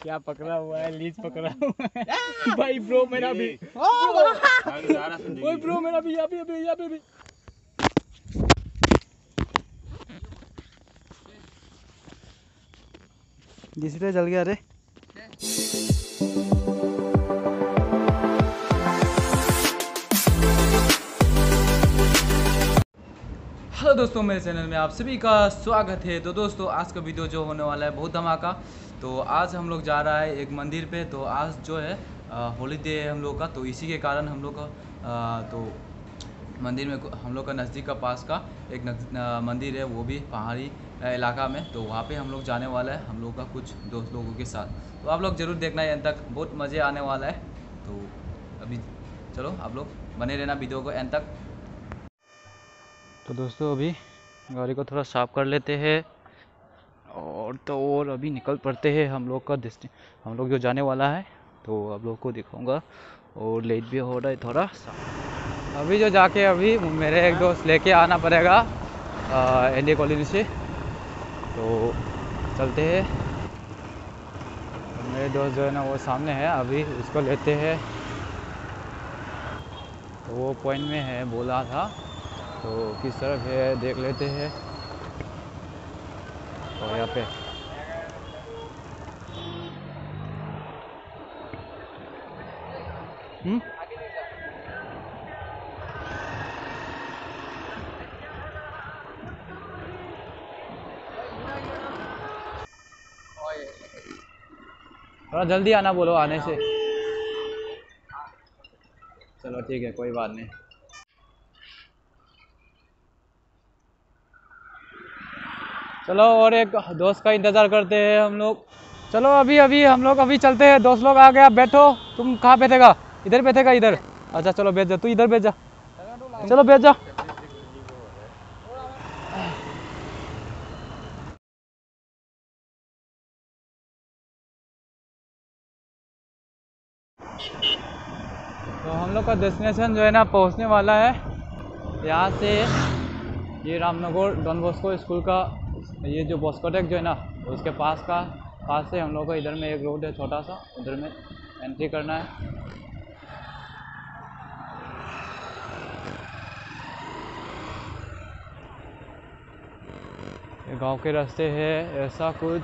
क्या पकड़ा हुआ है? लीज पकड़ा हुआ है भाई। ब्रो मेरा भी, ओए ब्रो मेरा भी, अभी अभी अभी अभी। डिस्प्ले जल गया रे। हेलो दोस्तों, मेरे चैनल में आप सभी का स्वागत है। तो दोस्तों, आज का वीडियो जो होने वाला है बहुत धमाका। तो आज हम लोग जा रहा है एक मंदिर पे। तो आज जो है हॉलीडे है हम लोग का, तो इसी के कारण हम लोग का तो मंदिर में हम लोग का नज़दीक का पास का एक मंदिर है, वो भी पहाड़ी इलाका में। तो वहाँ पे हम लोग जाने वाला है हम लोग का कुछ दोस्त लोगों के साथ। तो आप लोग ज़रूर देखना है एंड तक, बहुत मज़े आने वाला है। तो अभी चलो आप लोग बने रहना वीडियो को एंड तक। तो दोस्तों, अभी गाड़ी को थोड़ा साफ कर लेते हैं और अभी निकल पड़ते हैं हम लोग का हम लोग जो जाने वाला है। तो आप लोग को दिखाऊंगा और लेट भी हो रहा है थोड़ा सा। अभी जो जाके अभी मेरे एक दोस्त लेके आना पड़ेगा एनडी कॉलोनी से। तो चलते हैं। मेरे दोस्त जो है ना वो सामने है, अभी उसको लेते हैं। तो वो पॉइंट में है बोला था, तो किस तरफ है देख लेते हैं। और यहाँ पे थोड़ा जल्दी आना बोलो आने से। चलो ठीक है, कोई बात नहीं। चलो और एक दोस्त का इंतज़ार करते हैं हम लोग। चलो अभी अभी हम लोग अभी चलते हैं। दोस्त लोग आ गया, बैठो। तुम कहाँ बैठेगा? इधर बैठेगा, इधर। अच्छा चलो बैठ जा, तू इधर बैठ जा। चलो बैठ जा। तो हम लोग का डेस्टिनेशन जो है ना पहुंचने वाला है। यहाँ से ये रामनगर डॉन बॉस्को स्कूल का ये जो बॉस्कोटेक जो है ना उसके पास से हम लोग को इधर में एक रोड है छोटा सा, उधर में एंट्री करना है। गांव के रास्ते है ऐसा कुछ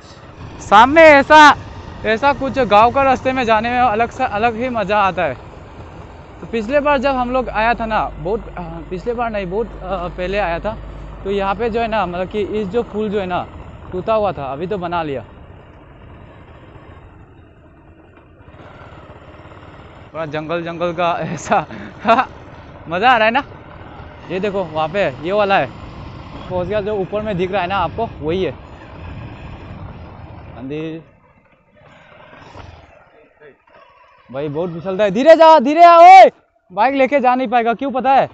सामने, ऐसा कुछ गांव का रास्ते में जाने में अलग ही मज़ा आता है। तो पिछले बार जब हम लोग आया था ना, बहुत पिछले बार नहीं, बहुत पहले आया था। तो यहाँ पे जो है ना मतलब कि इस जो पुल जो है ना टूटा हुआ था, अभी तो बना लिया। थोड़ा जंगल का ऐसा मज़ा आ रहा है ना। ये देखो वहाँ पे ये वाला है, पहुँच गया। जो ऊपर में दिख रहा है ना आपको, वही है मंदिर। भाई बहुत फिसलता है, धीरे जा धीरे आ। ओए बाइक लेके जा नहीं पाएगा, क्यों पता है?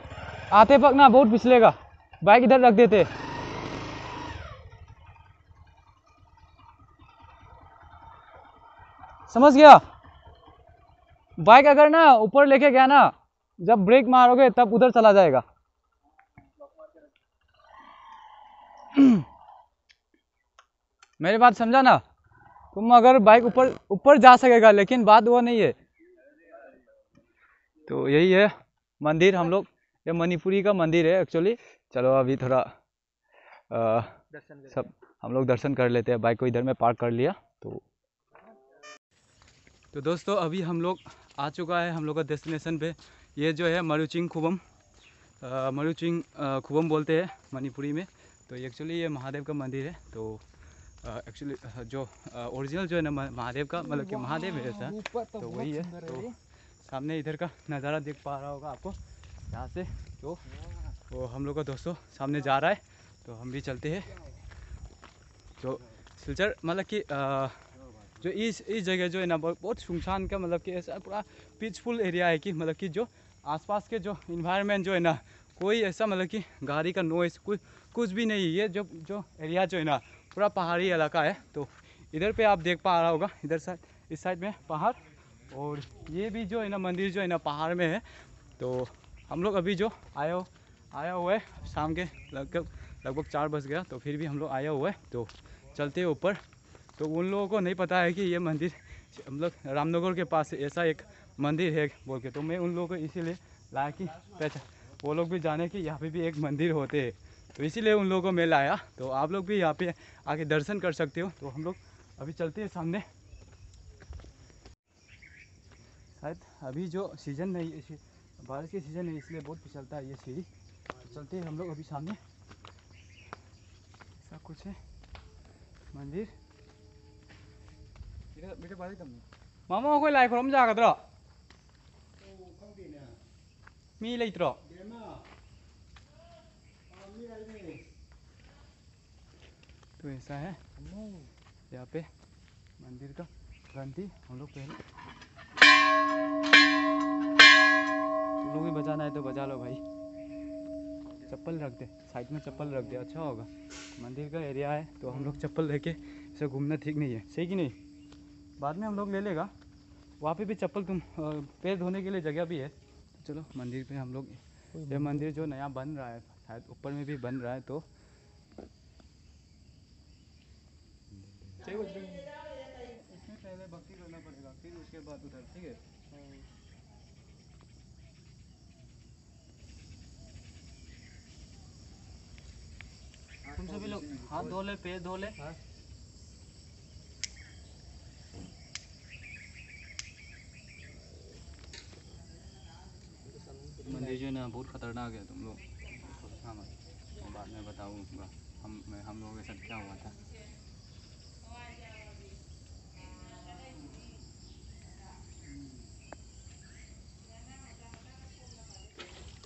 आते वक्त ना बहुत फिसलेगा। बाइक इधर रख देते। समझ गया? बाइक अगर ना ऊपर लेके गया ना, जब ब्रेक मारोगे तब उधर चला जाएगा। मेरी बात समझा ना? तुम अगर बाइक ऊपर जा सकेगा, लेकिन बात वो नहीं है। तो यही है मंदिर। हम लोग ये मणिपुरी का मंदिर है एक्चुअली। चलो अभी थोड़ा सब हम लोग दर्शन कर लेते हैं। बाइक को इधर में पार्क कर लिया। तो दोस्तों, अभी हम लोग आ चुका है हम लोग का डेस्टिनेशन पे। ये जो है मरुचिंग खुबम बोलते हैं मणिपुरी में। तो एक्चुअली ये महादेव का मंदिर है। तो एक्चुअली जो ओरिजिनल जो है ना महादेव का, मतलब कि महादेव है ऐसा, तो वही है। तो सामने इधर का नज़ारा देख पा रहा होगा आपको यहाँ से। तो वो हम लोग का दोस्तों सामने जा रहा है, तो हम भी चलते हैं। जो सिलचर मतलब कि जो इस जगह जो है ना बहुत सुनसान का, मतलब कि ऐसा पूरा पीसफुल एरिया है कि मतलब कि जो आसपास के जो इन्वायरमेंट जो है ना, कोई ऐसा मतलब कि गाड़ी का नॉइस कुछ भी नहीं। ये जो एरिया जो है ना पूरा पहाड़ी इलाका है। तो इधर पे आप देख पा रहा होगा, इधर साइड इस साइड में पहाड़, और ये भी जो है ना मंदिर जो है ना पहाड़ में है। तो हम लोग अभी जो आया हुआ है शाम के लगभग 4 बज गया। तो फिर भी हम लोग आया हुआ है, तो चलते हैं ऊपर। तो उन लोगों को नहीं पता है कि ये मंदिर हम लोग रामनगर के पास ऐसा एक मंदिर है बोल के, तो मैं उन लोगों को इसीलिए लाया कि वो लोग भी जाने कि यहाँ पे भी एक मंदिर होते हैं, तो इसीलिए उन लोगों को मैं लाया। तो आप लोग भी यहाँ पे आके दर्शन कर सकते हो। तो हम लोग अभी चलते हैं सामने। शायद अभी जो सीज़न नहीं, बारिश के सीज़न है इसलिए बहुत फिसलता है ये सीढ़ी। तो चलते हैं हम लोग अभी सामने। ऐसा कुछ है मंदिर। मामा कोई लाई खुरम जागद्रो मी लेत्रो। तो ऐसा है यहाँ पे मंदिर का घंटी। हम लोग पहले तुम लोग भी बजाना है तो बजा लो भाई। चप्पल रख दे साइड में, चप्पल रख दे अच्छा होगा। मंदिर का एरिया है तो हम लोग चप्पल लेके इसे घूमना ठीक नहीं है, सही कि नहीं। बाद में हम लोग ले लेगा, वहाँ पे भी चप्पल तुम पैर धोने के लिए जगह भी है। तो चलो मंदिर पे हम लोग, ये मंदिर जो नया बन रहा है शायद ऊपर में भी बन रहा है, तो इसमें पहले भक्ति करना पड़ेगा फिर उसके बाद उधर, ठीक है। तुम सभी लोग हाथ धो ले, पैर धो ले। मंदिर जो है ना बहुत खतरनाक है, तुम लोग सोचना मत, मैं बाद में बताऊंगा हम लोगों के साथ क्या हुआ था।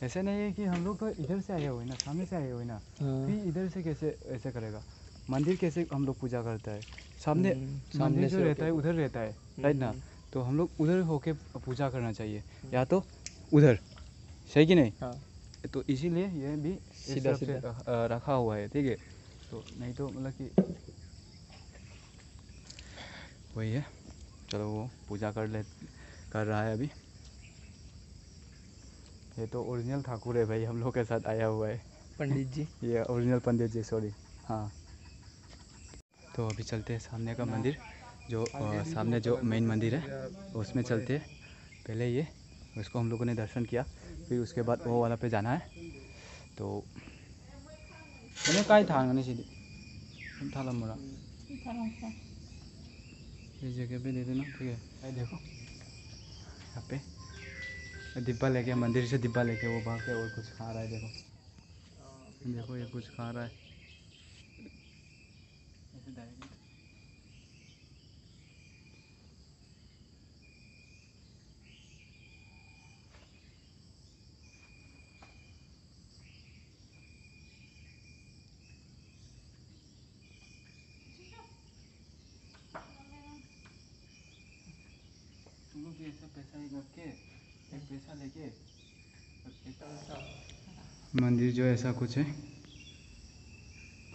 ऐसे नहीं है कि हम लोग तो इधर से आए हुए ना, सामने से आए हुए ना, फिर इधर से कैसे ऐसे करेगा। मंदिर कैसे हम लोग पूजा करता है, सामने मंदिर जो रहता है उधर रहता है, राइट ना। तो हम लोग उधर होके पूजा करना चाहिए, या तो उधर, सही कि नहीं। तो इसीलिए ये भी सीधा सीधा रखा हुआ है, ठीक है। तो नहीं तो मतलब कि वही है। चलो वो पूजा कर रहा है अभी। ये तो ओरिजिनल ठाकुर है भाई, हम लोग के साथ आया हुआ है पंडित जी। ये ओरिजिनल पंडित जी, सॉरी। हाँ तो अभी चलते हैं सामने का मंदिर, जो सामने जो मेन मंदिर है उसमें चलते हैं। पहले ये उसको हम लोगों ने दर्शन किया, फिर उसके बाद वो वाला पे जाना है। तो मैंने कहीं था नहीं सीधी था लम्बा इस जगह पे दे देना, ठीक है। देखो यहाँ पे डिब्बा लेके, मंदिर से डिब्बा लेके वो भाग के और कुछ खा रहा है। देखो देखो ये कुछ खा रहा है ऐसे डायरेक्ट। तुम लोग भी ऐसा पैसा ही रख के एक पैसा लेके मंदिर जो ऐसा कुछ है।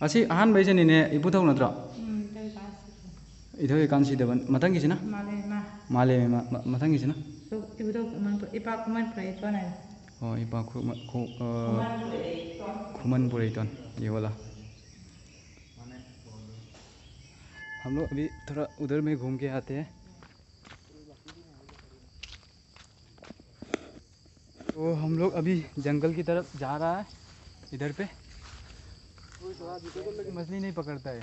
अच्छा आहान भाई ने इबू थोक नत्र इधर कांसी देवन मतंग किसी ना माले में मतंग किसी ना ओ इपा खुमन पुरेतन ये वाला। हम लोग अभी थोड़ा उधर में घूम के आते हैं। तो हम लोग अभी जंगल की तरफ जा रहा है। इधर पे मछली नहीं पकड़ता है।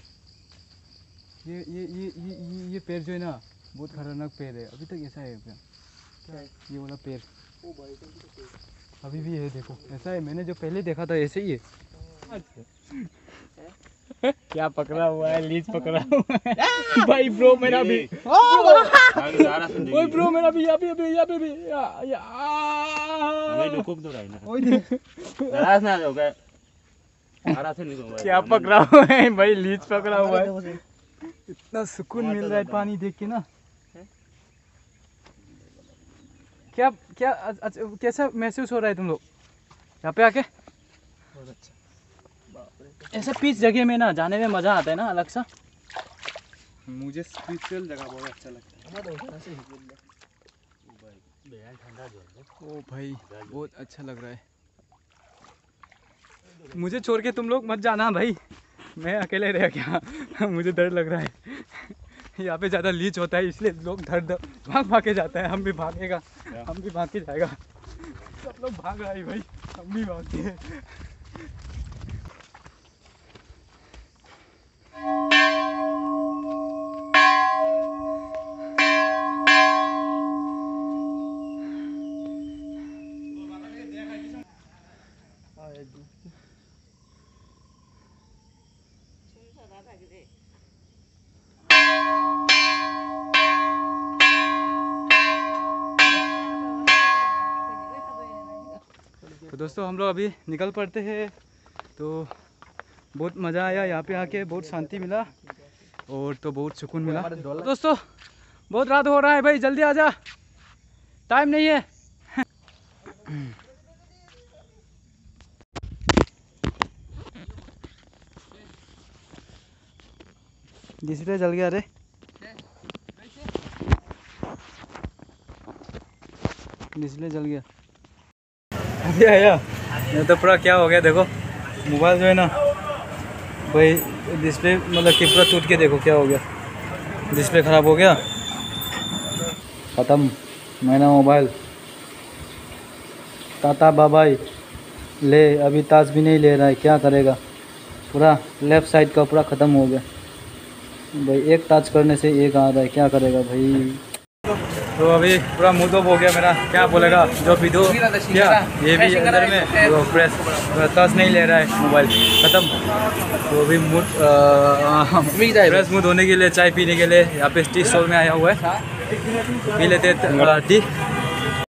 ये पेड़ जो है ना बहुत खतरनाक पेड़ है, अभी तक ऐसा है क्या ये वाला पेड़ अभी भी है। देखो ऐसा है, मैंने जो पहले देखा था ऐसे ही है। क्या पकड़ा हुआ है, लीच पकड़ा हुआ है भाई। ब्रो मेरा भी ओए ब्रो मेरा भी यहाँ पे भी क्या पकड़ा हुआ है भाई, लीच पकड़ा हुआ है। इतना सुकून मिल रहा है पानी देख के ना। क्या क्या कैसा महसूस हो रहा है तुम लोग यहाँ पे आके। ऐसा पीस जगह में ना जाने में मजा आता है ना अलग सा। मुझे स्पिरिचुअल जगह बहुत अच्छा लगता है। ओ भाई बहुत अच्छा लग रहा है। मुझे छोड़ के तुम लोग मत जाना भाई, मैं अकेले रह गया मुझे डर लग रहा है। यहाँ पे ज़्यादा लीच होता है इसलिए लोग भाग भाग के जाता है। हम भी भागेगा, हम भी भाग के जाएगा। सब लोग भाग रहा है भाई, हम भी भागते हैं। तो दोस्तों हम लोग अभी निकल पड़ते हैं। तो बहुत मज़ा आया यहाँ पे आके, बहुत शांति मिला और तो बहुत सुकून मिला। दोस्तों बहुत रात हो रहा है भाई, जल्दी आ जा, टाइम नहीं है। डिस्प्ले जल गया रे, डिस्प्ले जल गया। अभी आया ये तो पूरा क्या हो गया देखो, मोबाइल जो है ना भाई डिस्प्ले मतलब कि पूरा टूट के देखो क्या हो गया, डिस्प्ले ख़राब हो गया, ख़त्म मेरा मोबाइल। टाटा बाबाई ले, अभी ताज भी नहीं ले रहा है, क्या करेगा। पूरा लेफ़्ट साइड का पूरा ख़त्म हो गया भाई, एक टाच करने से एक आ रहा है, क्या करेगा भाई। तो अभी पूरा मूड ऑफ हो गया मेरा, क्या बोलेगा जो भी दो क्या, ये भी अंदर में वो प्रेस टच नहीं ले रहा है, मोबाइल ख़त्म। तो अभी मूड फ्रेश मूड होने के लिए चाय पीने के लिए यहाँ पे टी स्टॉल में आया हुआ है, पी लेते टी।